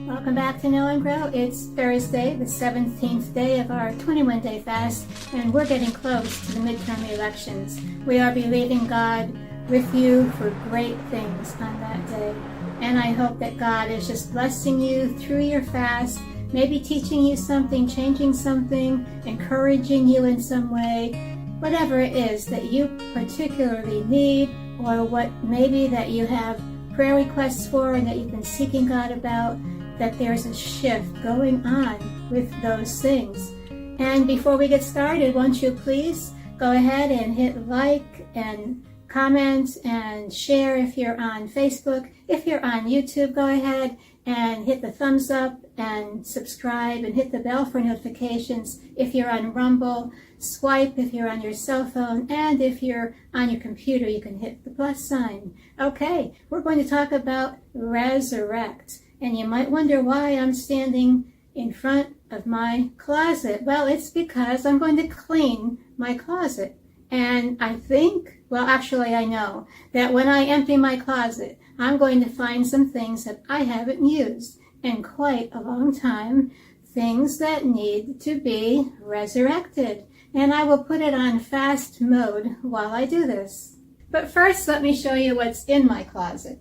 Welcome back to Know and Grow. It's Thursday, the 17th day of our 21-day fast, and we're getting close to the midterm elections. We are believing God with you for great things on that day. And I hope that God is just blessing you through your fast, maybe teaching you something, changing something, encouraging you in some way, whatever it is that you particularly need, or what maybe that you have prayer requests for and that you've been seeking God about, that there's a shift going on with those things. And before we get started, won't you please go ahead and hit like and comment and share if you're on Facebook. If you're on YouTube, go ahead and hit the thumbs up and subscribe and hit the bell for notifications. If you're on Rumble, swipe if you're on your cell phone, and if you're on your computer, you can hit the plus sign. Okay, we're going to talk about Resurrect. And you might wonder why I'm standing in front of my closet. Well, it's because I'm going to clean my closet. And I think, well, actually I know that when I empty my closet, I'm going to find some things that I haven't used in quite a long time, things that need to be resurrected. And I will put it on fast mode while I do this. But first, let me show you what's in my closet.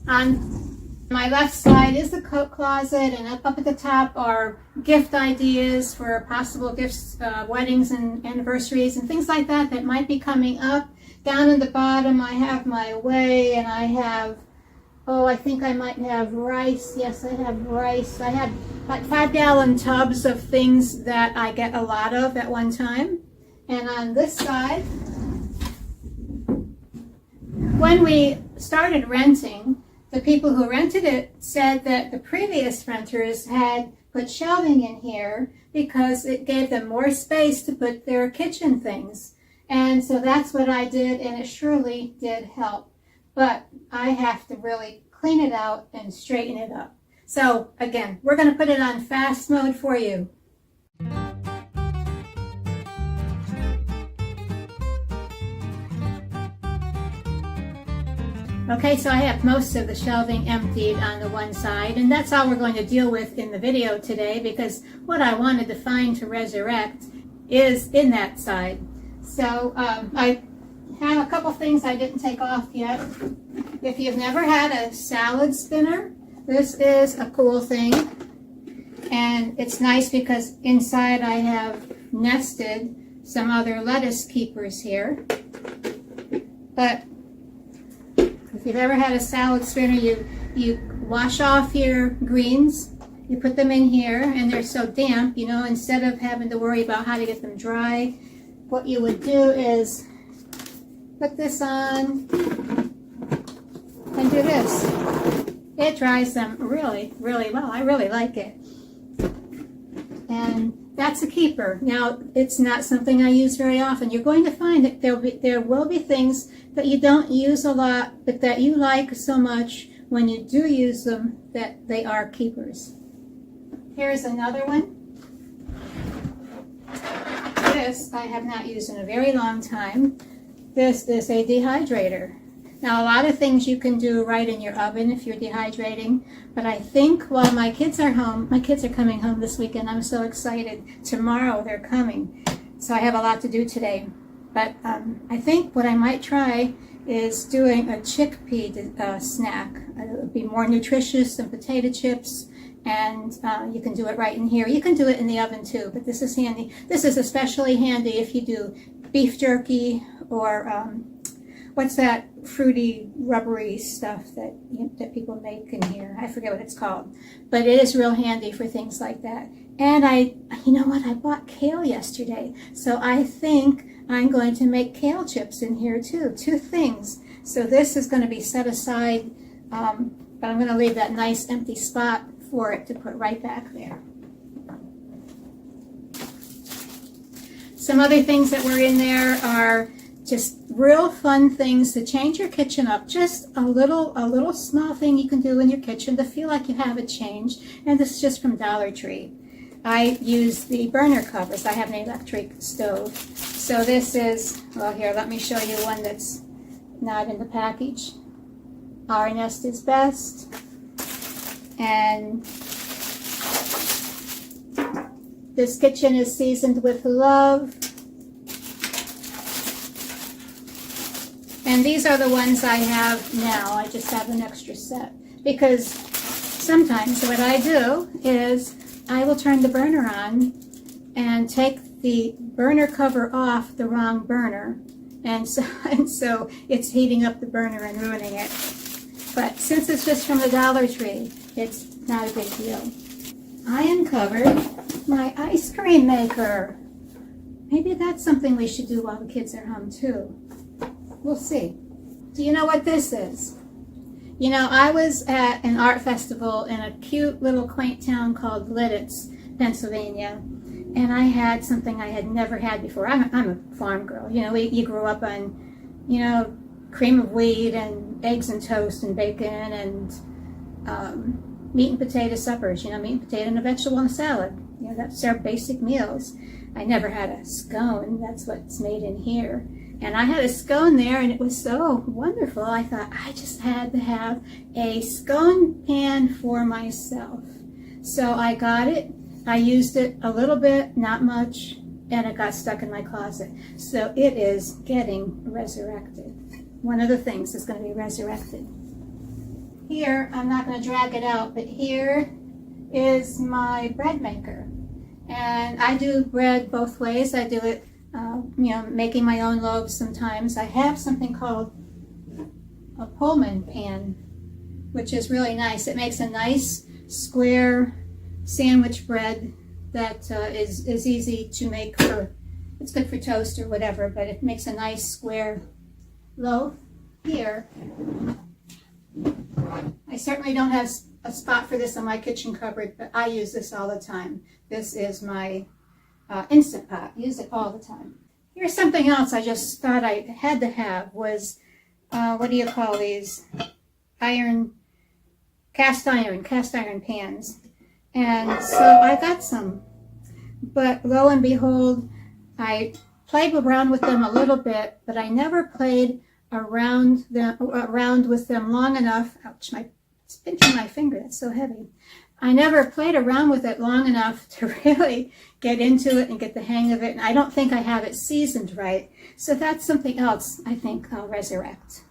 On my left side is the coat closet, and up at the top are gift ideas for possible gifts, weddings and anniversaries and things like that that might be coming up. Down in the bottom I have my whey, and I have, I think I might have rice. Yes, I have rice. I have like 5-gallon tubs of things that I get a lot of at one time. And on this side, when we started renting, the people who rented it said that the previous renters had put shelving in here because it gave them more space to put their kitchen things. And so that's what I did, and it surely did help. But I have to really clean it out and straighten it up. So again, we're going to put it on fast mode for you. Okay, so I have most of the shelving emptied on the one side, and that's all we're going to deal with in the video today, because what I wanted to find to resurrect is in that side. So I have a couple things I didn't take off yet. If you've never had a salad spinner, this is a cool thing. And it's nice because inside I have nested some other lettuce keepers here. But if you've ever had a salad spinner, you wash off your greens, you put them in here, and they're so damp, you know, instead of having to worry about how to get them dry, what you would do is put this on and do this. It dries them really, really well. I really like it. And that's a keeper. Now, it's not something I use very often. You're going to find that there will be things that you don't use a lot, but that you like so much when you do use them that they are keepers. Here's another one. This I have not used in a very long time. This is a dehydrator. Now, a lot of things you can do right in your oven if you're dehydrating, but I think while my kids are home, my kids are coming home this weekend. I'm so excited. Tomorrow they're coming, so I have a lot to do today. But I think what I might try is doing a chickpea snack. It would be more nutritious than potato chips, and you can do it right in here. You can do it in the oven too, but this is handy. This is especially handy if you do beef jerky or what's that fruity, rubbery stuff that people make in here? I forget what it's called, but it is real handy for things like that. And you know what? I bought kale yesterday, so I think I'm going to make kale chips in here too. 2 things. So this is going to be set aside, but I'm going to leave that nice empty spot for it to put right back there. Some other things that were in there are just real fun things to change your kitchen up. Just a little small thing you can do in your kitchen to feel like you have a change. And this is just from Dollar Tree. I use the burner covers. I have an electric stove. So this is, well, here, let me show you one that's not in the package. Our nest is best. And this kitchen is seasoned with love. And these are the ones I have now. I just have an extra set. Because sometimes what I do is I will turn the burner on and take the burner cover off the wrong burner. And so it's heating up the burner and ruining it. But since it's just from the Dollar Tree, it's not a big deal. I uncovered my ice cream maker. Maybe that's something we should do while the kids are home too. We'll see. Do you know what this is? You know, I was at an art festival in a cute little quaint town called Lidditz, Pennsylvania, and I had something I had never had before. I'm a farm girl. You know, you grew up on, you know, cream of wheat and eggs and toast and bacon and meat and potato suppers. You know, meat and potato and a vegetable and a salad. You know, that's our basic meals. I never had a scone. That's what's made in here. And I had a scone there, and it was so wonderful. I thought I just had to have a scone pan for myself. So I got it. I used it a little bit, not much, and it got stuck in my closet. So it is getting resurrected. One of the things is going to be resurrected. Here, I'm not going to drag it out, but here is my bread maker. And I do bread both ways. I do it you know, making my own loaves sometimes. I have something called a Pullman pan, which is really nice. It makes a nice square sandwich bread that is easy to make for, it's good for toast or whatever, but it makes a nice square loaf. Here, I certainly don't have a spot for this on my kitchen cupboard, but I use this all the time. This is my Instant Pot. Use it all the time. Here's something else I just thought I had to have was, what do you call these? Cast iron pans. And so I got some. But lo and behold, I played around with them a little bit, but I never played around with them long enough. Ouch, it's pinching my finger, it's so heavy. I never played around with it long enough to really get into it and get the hang of it. And I don't think I have it seasoned right. So that's something else I think I'll resurrect.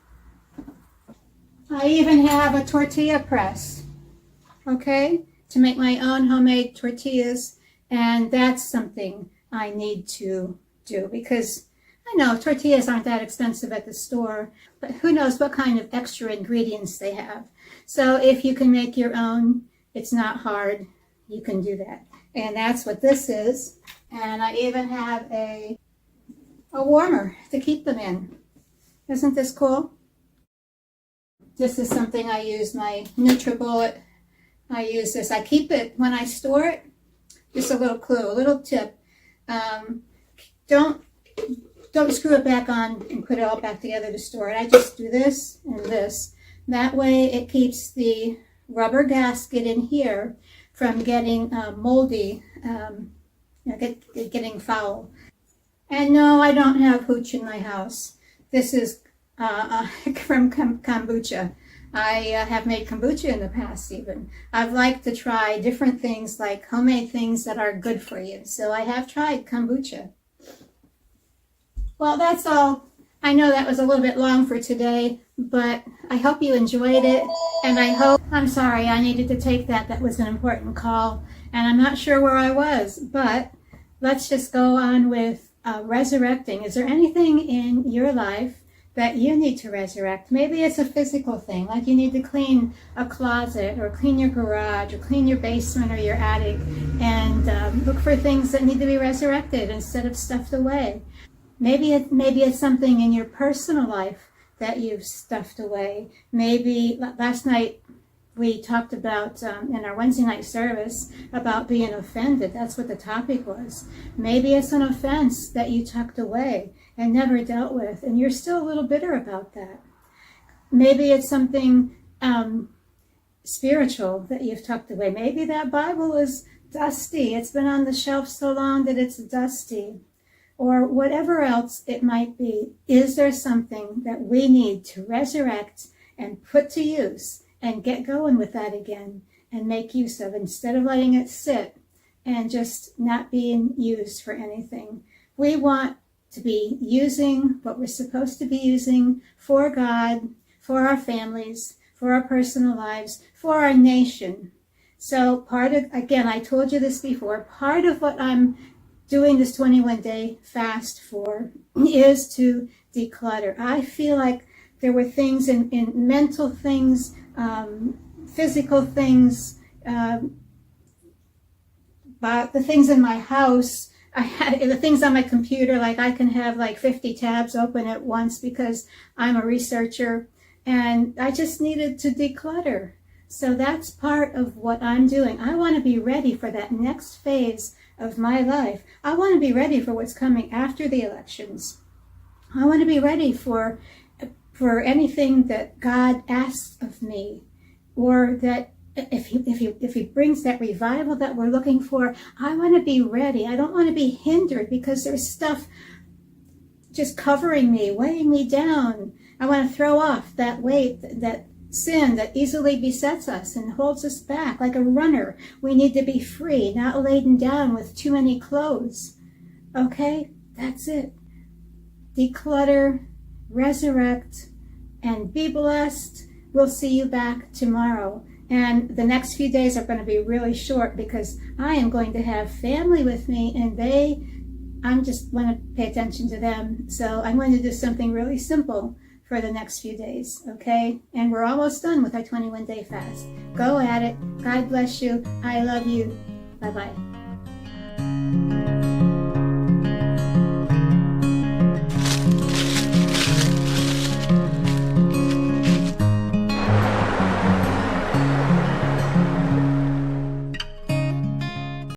I even have a tortilla press, okay, to make my own homemade tortillas. And that's something I need to do because I know tortillas aren't that expensive at the store, but who knows what kind of extra ingredients they have. So if you can make your own, it's not hard. You can do that. And that's what this is. And I even have a warmer to keep them in. Isn't this cool? This is something I use, my NutriBullet. I use this. I keep it when I store it. Just a little clue, a little tip. Don't screw it back on and put it all back together to store it. I just do this and this. That way it keeps the rubber gasket in here from getting moldy, getting foul. And no, I don't have hooch in my house. This is from kombucha. I have made kombucha in the past even. I've liked to try different things like homemade things that are good for you. So I have tried kombucha. Well, that's all. I know that was a little bit long for today, but I hope you enjoyed it. And I'm sorry, I needed to take that. That was an important call. And I'm not sure where I was, but let's just go on with resurrecting. Is there anything in your life that you need to resurrect? Maybe it's a physical thing, like you need to clean a closet or clean your garage or clean your basement or your attic and look for things that need to be resurrected instead of stuffed away. Maybe it's something in your personal life that you've stuffed away. Maybe last night we talked about, in our Wednesday night service, about being offended. That's what the topic was. Maybe it's an offense that you tucked away and never dealt with, and you're still a little bitter about that. Maybe it's something spiritual that you've tucked away. Maybe that Bible is dusty. It's been on the shelf so long that it's dusty. Or whatever else it might be. Is there something that we need to resurrect and put to use and get going with that again and make use of, instead of letting it sit and just not being used for anything. We want to be using what we're supposed to be using for God, for our families, for our personal lives, for our nation. So part of, again, I told you this before, part of what I'm doing this 21-day fast for is to declutter. I feel like there were things in mental things, physical things, but the things in my house, I had the things on my computer, like I can have like 50 tabs open at once because I'm a researcher, and I just needed to declutter. So that's part of what I'm doing. I want to be ready for that next phase of my life. I want to be ready for what's coming after the elections. I want to be ready for anything that God asks of me, or that if he brings that revival that we're looking for, I want to be ready. I don't want to be hindered because there's stuff just covering me, weighing me down. I want to throw off that weight, that sin that easily besets us and holds us back. Like a runner, we need to be free, not laden down with too many clothes. Okay, that's it. Declutter, resurrect, and be blessed. We'll see you back tomorrow. And the next few days are going to be really short because I am going to have family with me, and I'm just want to pay attention to them. So I'm going to do something really simple for the next few days, okay? And we're almost done with our 21-day fast. Go at it. God bless you. I love you. Bye-bye.